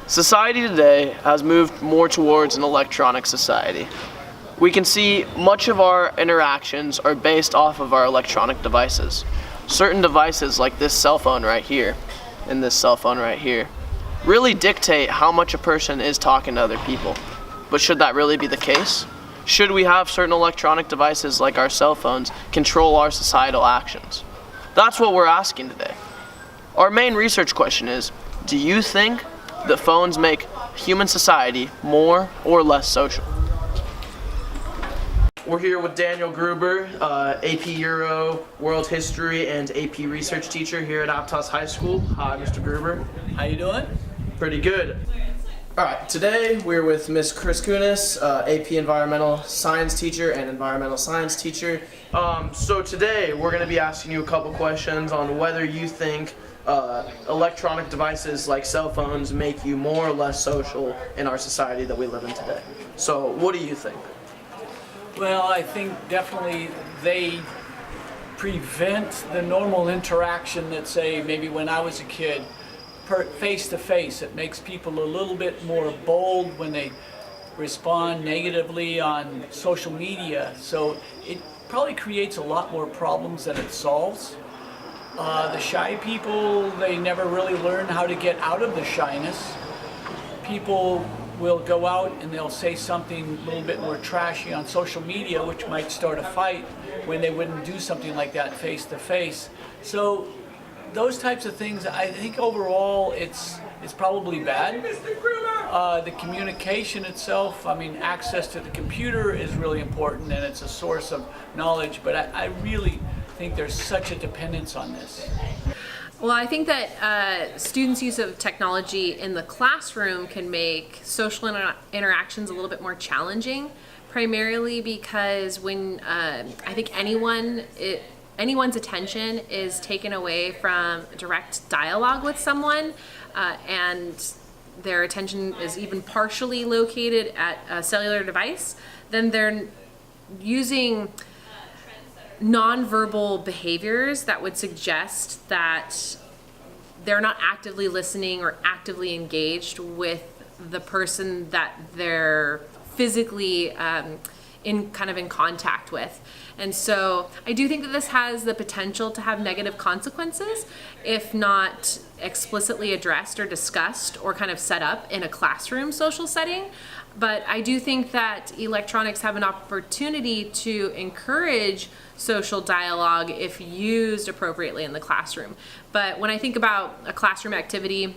Society today has moved more towards an electronic society. We can see much of our interactions are based off of our electronic devices. Certain devices like this cell phone right here, and this cell phone right here, really dictate how much a person is talking to other people. But should that really be the case? Should we have certain electronic devices like our cell phones control our societal actions? That's what we're asking today. Our main research question is, do you think that phones make human society more or less social? We're here with Daniel Gruber, AP Euro, World History, and AP Research teacher here at Aptos High School. Hi, Mr. Gruber. How you doing? Pretty good. All right, today we're with Ms. Chris Kunis, AP Environmental Science teacher and Environmental Science teacher. So today we're going to be asking you a couple questions on whether you think electronic devices like cell phones make you more or less social in our society that we live in today. So what do you think? Well, I think definitely they prevent the normal interaction that, say, maybe when I was a kid, face to face. It makes people a little bit more bold when they respond negatively on social media. So it probably creates a lot more problems than it solves. The shy people, they never really learn how to get out of the shyness. People will go out and they'll say something a little bit more trashy on social media, which might start a fight when they wouldn't do something like that face to face. So those types of things, I think overall it's probably bad. The communication itself, I mean, access to the computer is really important and it's a source of knowledge, but I really think there's such a dependence on this. Well, I think that students' use of technology in the classroom can make social interactions a little bit more challenging, primarily because when I think anyone's attention is taken away from direct dialogue with someone, and their attention is even partially located at a cellular device, then they're using nonverbal behaviors that would suggest that they're not actively listening or actively engaged with the person that they're physically in contact with. And so I do think that this has the potential to have negative consequences if not explicitly addressed or discussed or kind of set up in a classroom social setting. But I do think that electronics have an opportunity to encourage social dialogue if used appropriately in the classroom. But when I think about a classroom activity,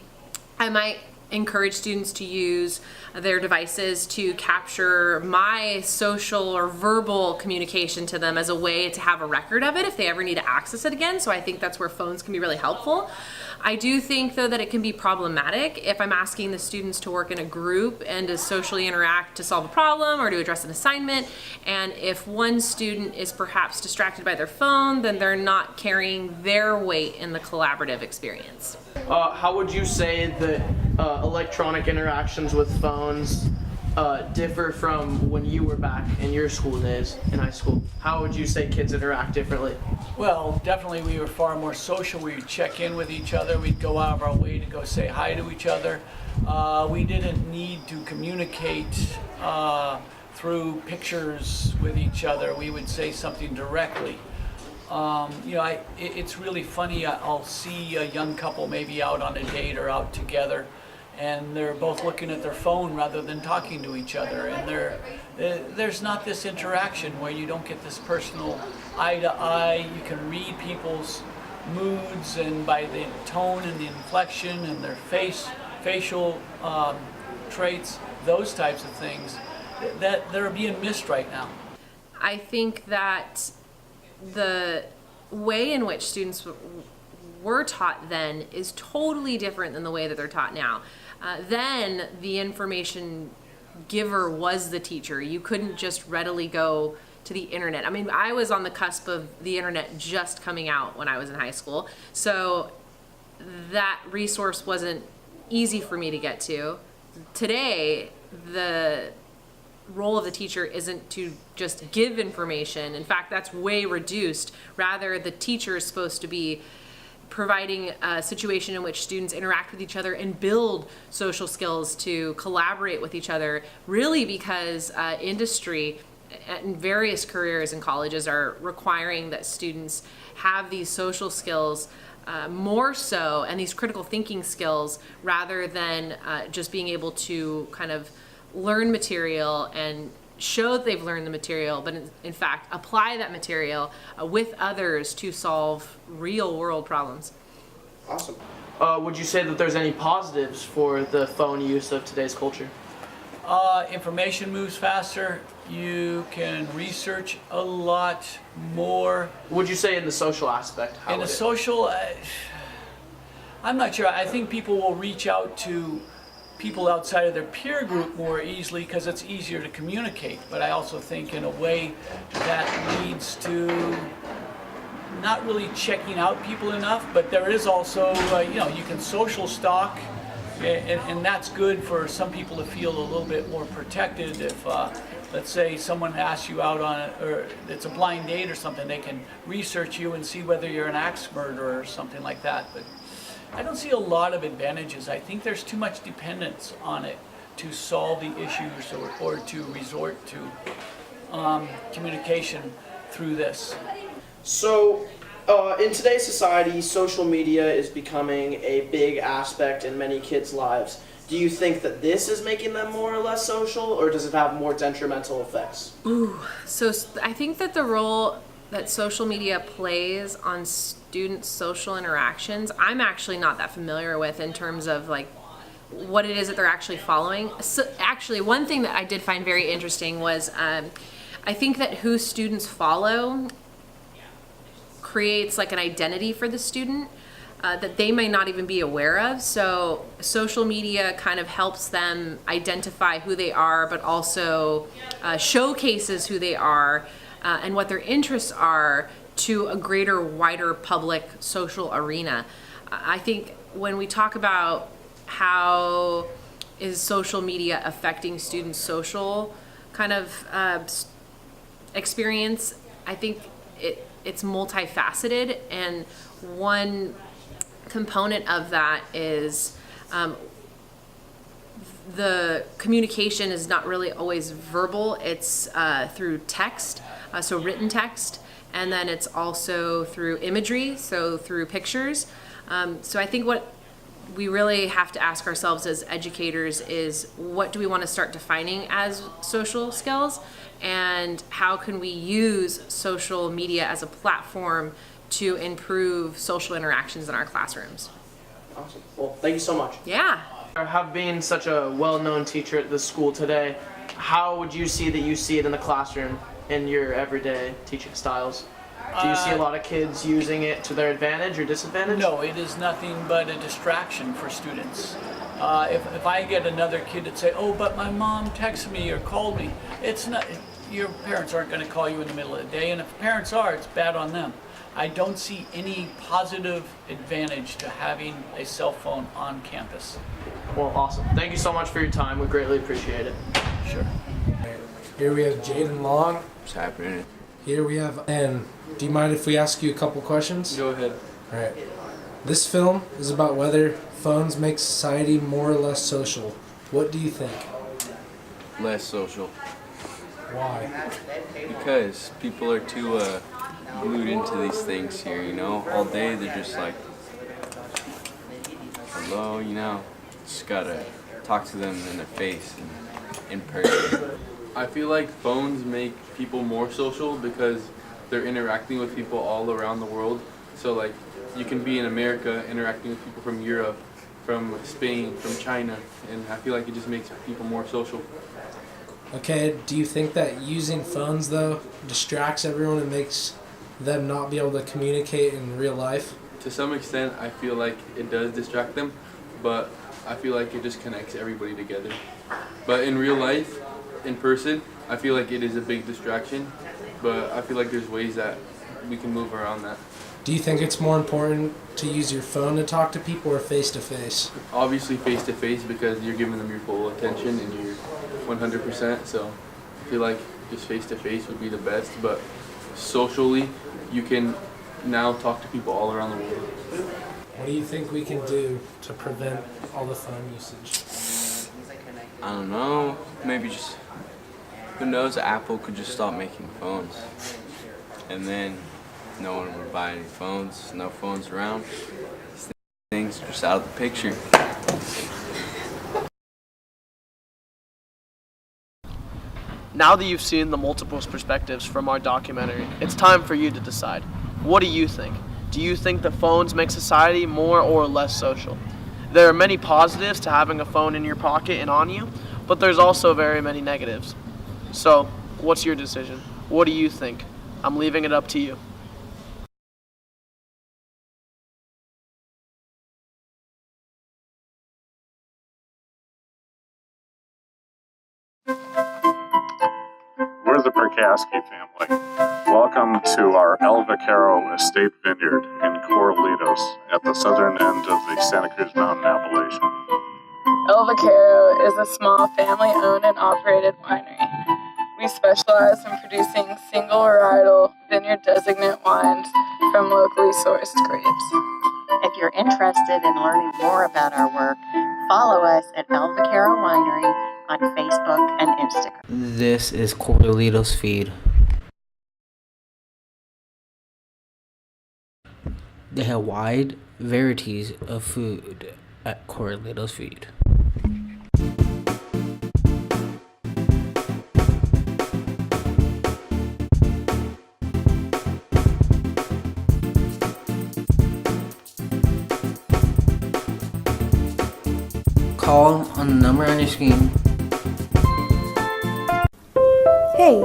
I might encourage students to use their devices to capture my social or verbal communication to them as a way to have a record of it if they ever need to access it again. So I think that's where phones can be really helpful. I do think, though, that it can be problematic if I'm asking the students to work in a group and to socially interact to solve a problem or to address an assignment. And if one student is perhaps distracted by their phone, then they're not carrying their weight in the collaborative experience. How would you say that electronic interactions with phones differ from when you were back in your school days in high school? How would you say kids interact differently? Well, definitely we were far more social. We would check in with each other. We'd go out of our way to go say hi to each other. We didn't need to communicate through pictures with each other. We would say something directly. It's really funny. I'll see a young couple maybe out on a date or out together, and they're both looking at their phone rather than talking to each other. And there's not this interaction where you don't get this personal eye to eye. You can read people's moods and by the tone and the inflection and their facial traits, those types of things that are being missed right now. I think that the way in which students were taught then is totally different than the way that they're taught now. Then the information giver was the teacher. You couldn't just readily go to the internet. I mean, I was on the cusp of the internet just coming out when I was in high school, so that resource wasn't easy for me to get to. Today, the role of the teacher isn't to just give information. In fact, that's way reduced. Rather, the teacher is supposed to be providing a situation in which students interact with each other and build social skills to collaborate with each other, really because industry and various careers in colleges are requiring that students have these social skills more so, and these critical thinking skills, rather than just being able to kind of learn material and show that they've learned the material, but in fact apply that material with others to solve real world problems. Awesome. Would you say that there's any positives for the phone use of today's culture? Information moves faster. You can research a lot more. Would you say in the social aspect? How In a would it- social, I'm not sure. I think people will reach out to people outside of their peer group more easily because it's easier to communicate. But I also think in a way that leads to not really checking out people enough, but there is also, you can social stalk, and that's good for some people to feel a little bit more protected. If, let's say, someone asks you out on it, or it's a blind date or something, they can research you and see whether you're an axe murderer or something like that. But I don't see a lot of advantages. I think there's too much dependence on it to solve the issues or to resort to communication through this. So, in today's society, social media is becoming a big aspect in many kids' lives. Do you think that this is making them more or less social, or does it have more detrimental effects? So I think that the role that social media plays on students' social interactions, I'm actually not that familiar with in terms of like what it is that they're actually following. So actually, one thing that I did find very interesting was I think that who students follow creates like an identity for the student that they may not even be aware of. So social media kind of helps them identify who they are, but also showcases who they are and what their interests are to a greater, wider public social arena. I think when we talk about how is social media affecting students' social kind of experience, I think it's multifaceted, and one component of that is the communication is not really always verbal. It's through text, so written text, and then it's also through imagery, so through pictures. So I think what we really have to ask ourselves as educators is, what do we want to start defining as social skills, and how can we use social media as a platform to improve social interactions in our classrooms? Awesome. Well, thank you so much. Yeah. Have been such a well-known teacher at this school today, how would you see that you see it in the classroom in your everyday teaching styles? Do you see a lot of kids using it to their advantage or disadvantage? No, it is nothing but a distraction for students. If I get another kid that say, "Oh, but my mom texted me or called me," it's not. Your parents aren't going to call you in the middle of the day, and if parents are, it's bad on them. I don't see any positive advantage to having a cell phone on campus. Well, awesome. Thank you so much for your time. We greatly appreciate it. Sure. Here we have Jaden Long. What's happening? Here we have Ann. Do you mind if we ask you a couple questions? Go ahead. All right. This film is about whether phones make society more or less social. What do you think? Less social. Why? Because people are too glued into these things here, you know? All day they're just like, hello, you know? Just gotta talk to them in their face and in person. I feel like phones make people more social because they're interacting with people all around the world. So like you can be in America interacting with people from Europe, from Spain, from China, and I feel like it just makes people more social. Okay, do you think that using phones, though, distracts everyone and makes them not be able to communicate in real life? To some extent, I feel like it does distract them, but I feel like it just connects everybody together. But in real life, in person, I feel like it is a big distraction, but I feel like there's ways that we can move around that. Do you think it's more important to use your phone to talk to people or face-to-face? Obviously face-to-face because you're giving them your full attention and you're 100%, so I feel like just face-to-face would be the best, but socially you can now talk to people all around the world. What do you think we can do to prevent all the phone usage? I don't know. Maybe just, who knows, Apple could just stop making phones. And then no one would buy any phones, no phones around. These things are just out of the picture. Now that you've seen the multiple perspectives from our documentary, it's time for you to decide. What do you think? Do you think that phones make society more or less social? There are many positives to having a phone in your pocket and on you, but there's also very many negatives. So, what's your decision? What do you think? I'm leaving it up to you. We're the Perkaski family. Welcome to our El Vaquero Estate Vineyard in Corralitos at the southern end of the Santa Cruz Mountain Appellation. El Vaquero is a small family-owned and operated winery. We specialize in producing single varietal vineyard designate wines from locally sourced grapes. If you're interested in learning more about our work, follow us at El Vaquero Winery on Facebook and Instagram. This is Corralitos Feed. They have wide varieties of food at Corralitos Feed. Call on the number on your screen. Hey,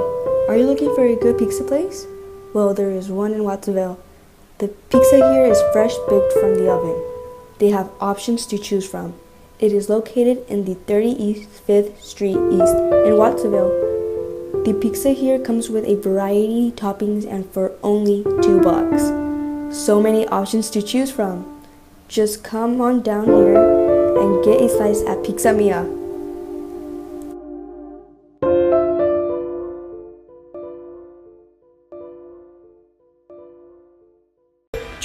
are you looking for a good pizza place? Well, there is one in Watsonville. The pizza here is fresh baked from the oven. They have options to choose from. It is located in the 30 East 5th Street East in Watsonville. The pizza here comes with a variety of toppings and for only $2. So many options to choose from. Just come on down here and get a slice at Pizza Mia.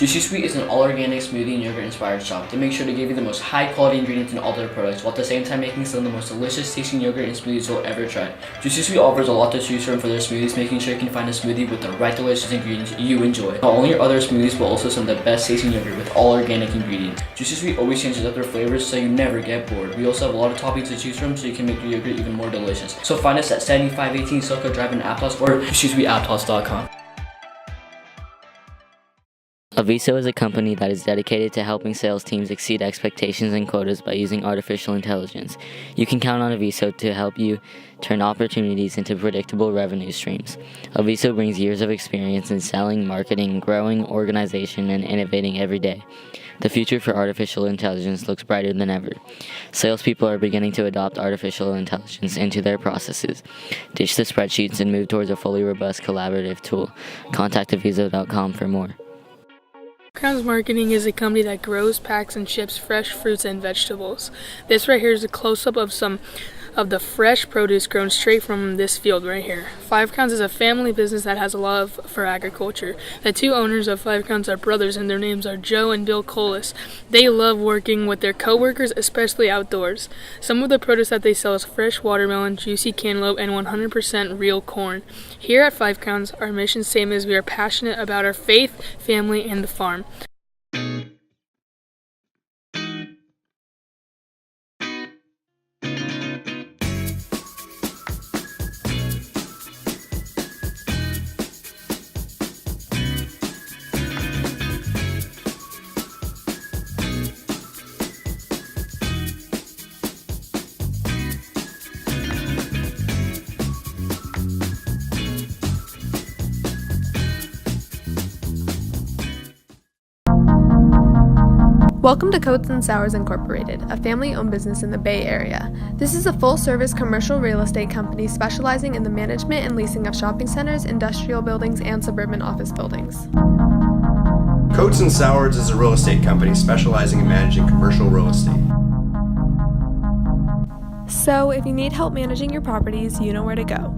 Juicy Sweet is an all-organic smoothie and yogurt-inspired shop. They make sure to give you the most high-quality ingredients in all their products, while at the same time making some of the most delicious-tasting yogurt and smoothies you'll ever try. Juicy Sweet offers a lot to choose from for their smoothies, making sure you can find a smoothie with the right delicious ingredients you enjoy. Not only your other smoothies, but also some of the best-tasting yogurt with all organic ingredients. Juicy Sweet always changes up their flavors, so you never get bored. We also have a lot of toppings to choose from, so you can make your yogurt even more delicious. So find us at 7518 Silco Drive in Aptos or JuicySweetAptos.com. Aviso is a company that is dedicated to helping sales teams exceed expectations and quotas by using artificial intelligence. You can count on Aviso to help you turn opportunities into predictable revenue streams. Aviso brings years of experience in selling, marketing, growing organization, and innovating every day. The future for artificial intelligence looks brighter than ever. Salespeople are beginning to adopt artificial intelligence into their processes. Ditch the spreadsheets and move towards a fully robust collaborative tool. Contact Aviso.com for more. Crowns Marketing is a company that grows, packs, and ships fresh fruits and vegetables. This right here is a close-up of some of the fresh produce grown straight from this field right here. Five Crowns is a family business that has a love for agriculture. The two owners of Five Crowns are brothers, and their names are Joe and Bill Colas. They love working with their co-workers, especially outdoors. Some of the produce that they sell is fresh watermelon, juicy cantaloupe, and 100% real corn. Here at Five Crowns, our mission statement is we are passionate about our faith, family, and the farm. Welcome to Coats and Sours Incorporated, a family-owned business in the Bay Area. This is a full-service commercial real estate company specializing in the management and leasing of shopping centers, industrial buildings, and suburban office buildings. Coats and Sours is a real estate company specializing in managing commercial real estate. So, if you need help managing your properties, you know where to go.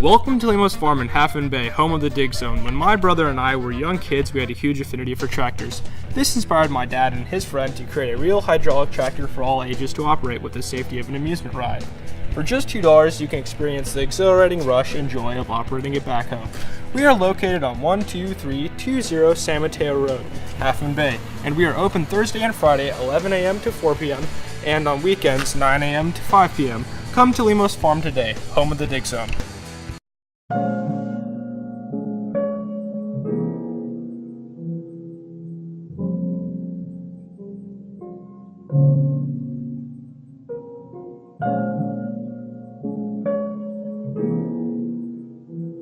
Welcome to Lemos Farm in Half Moon Bay, home of the Dig Zone. When my brother and I were young kids, we had a huge affinity for tractors. This inspired my dad and his friend to create a real hydraulic tractor for all ages to operate with the safety of an amusement ride. For just $2, you can experience the exhilarating rush and joy of operating a backhoe. We are located on 12320 San Mateo Road, Half Moon Bay, and we are open Thursday and Friday at 11 a.m. to 4 p.m. and on weekends 9 a.m. to 5 p.m. Come to Lemos Farm today, home of the Dig Zone.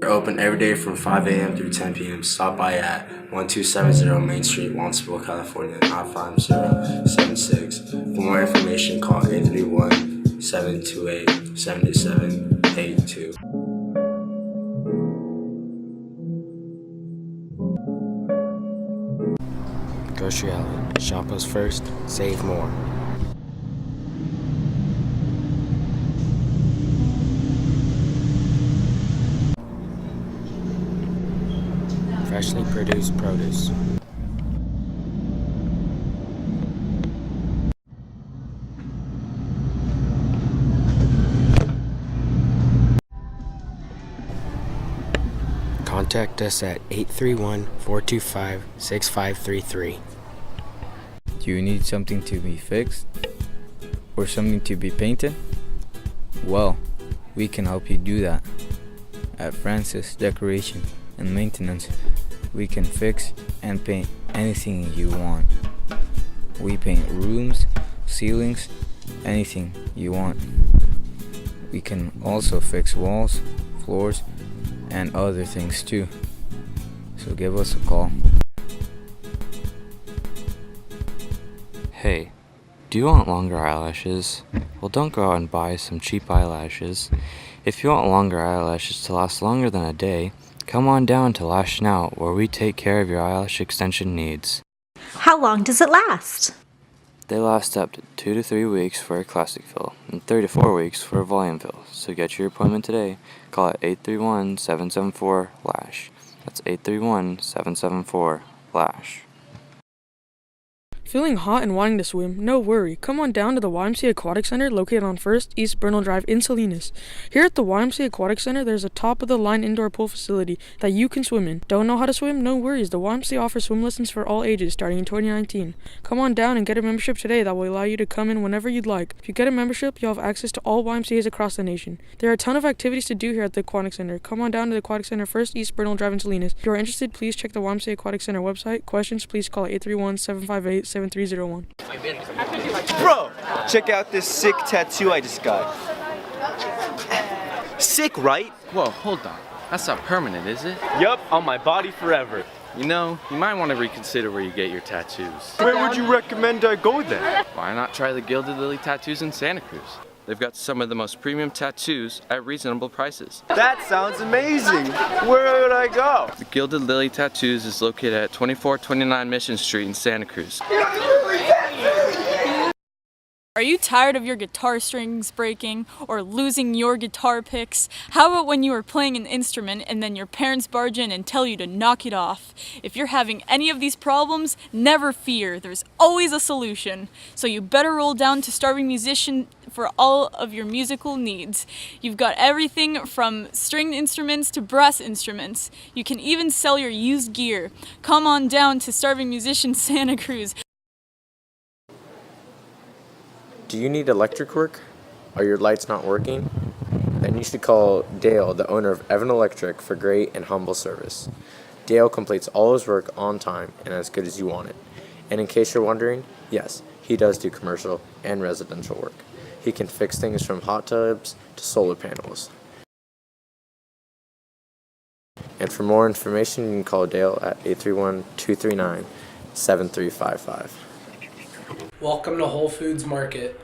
We're open every day from 5 a.m. through 10 p.m. Stop by at 1270 Main Street, Wansonville, California, 95076. For more information, call 831-728-7782. Grocery Outlet. Shop us first, save more. Freshly produced produce. Contact us at 831-425-6533. Do you need something to be fixed? Or something to be painted? Well, we can help you do that. At Francis Decoration and Maintenance, we can fix and paint anything you want. We paint rooms, ceilings, anything you want. We can also fix walls, floors, and other things too. So give us a call. Hey, do you want longer eyelashes? Well, don't go out and buy some cheap eyelashes. If you want longer eyelashes to last longer than a day, come on down to Lash Out, where we take care of your eyelash extension needs. How long does it last? They last up to 2 to 3 weeks for a classic fill and 3 to 4 weeks for a volume fill. So get your appointment today. Call at 831-774-LASH. That's 831-774-LASH. Feeling hot and wanting to swim? No worry. Come on down to the YMCA Aquatic Center located on 1st East Bernal Drive in Salinas. Here at the YMCA Aquatic Center, there's a top-of-the-line indoor pool facility that you can swim in. Don't know how to swim? No worries. The YMCA offers swim lessons for all ages starting in 2019. Come on down and get a membership today that will allow you to come in whenever you'd like. If you get a membership, you'll have access to all YMCAs across the nation. There are a ton of activities to do here at the Aquatic Center. Come on down to the Aquatic Center, 1st East Bernal Drive in Salinas. If you are interested, please check the YMCA Aquatic Center website. Questions, please call 831-758-7301. Bro, check out this sick tattoo I just got. Sick, right? Whoa, hold on. That's not permanent, is it? Yup, on my body forever. You know, you might want to reconsider where you get your tattoos. Where would you recommend I go then? Why not try the Gilded Lily Tattoos in Santa Cruz? They've got some of the most premium tattoos at reasonable prices. That sounds amazing. Where would I go? The Gilded Lily Tattoos is located at 2429 Mission Street in Santa Cruz. Are you tired of your guitar strings breaking or losing your guitar picks? How about when you are playing an instrument and then your parents barge in and tell you to knock it off? If you're having any of these problems, never fear. There's always a solution. So you better roll down to Starving Musician for all of your musical needs. You've got everything from stringed instruments to brass instruments. You can even sell your used gear. Come on down to Starving Musician Santa Cruz. Do you need electric work? Are your lights not working? Then you should call Dale, the owner of Evan Electric, for great and humble service. Dale completes all his work on time and as good as you want it. And in case you're wondering, yes, he does do commercial and residential work. He can fix things from hot tubs to solar panels. And for more information, you can call Dale at 831-239-7355. Welcome to Whole Foods Market.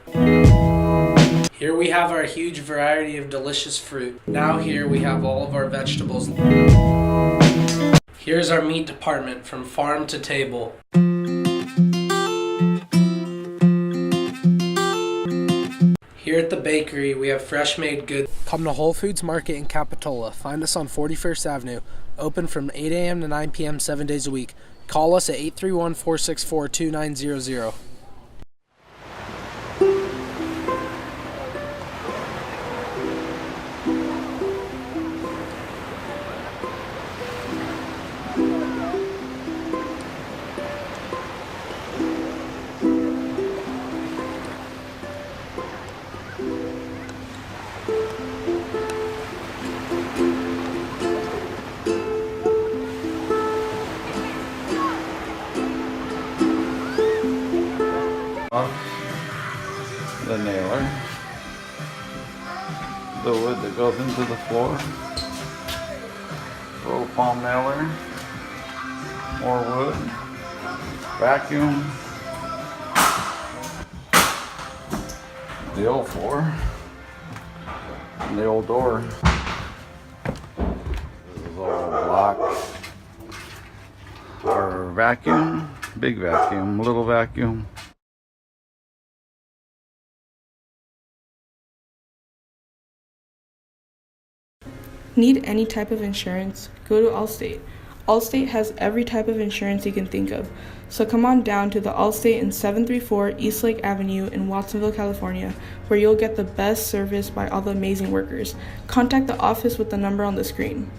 Here we have our huge variety of delicious fruit. Now here we have all of our vegetables. Here's our meat department from farm to table. Here at the bakery we have fresh made goods. Come to Whole Foods Market in Capitola. Find us on 41st Avenue. Open from 8 a.m. to 9 p.m. 7 days a week. Call us at 831-464-2900. The nailer, the wood that goes into the floor, little palm nailer, more wood, vacuum, the old floor, and the old door. This is all black. Our vacuum, big vacuum, little vacuum. Need any type of insurance? Go to Allstate. Allstate has every type of insurance you can think of. So come on down to the Allstate in 734 Eastlake Avenue in Watsonville, California, where you'll get the best service by all the amazing workers. Contact the office with the number on the screen.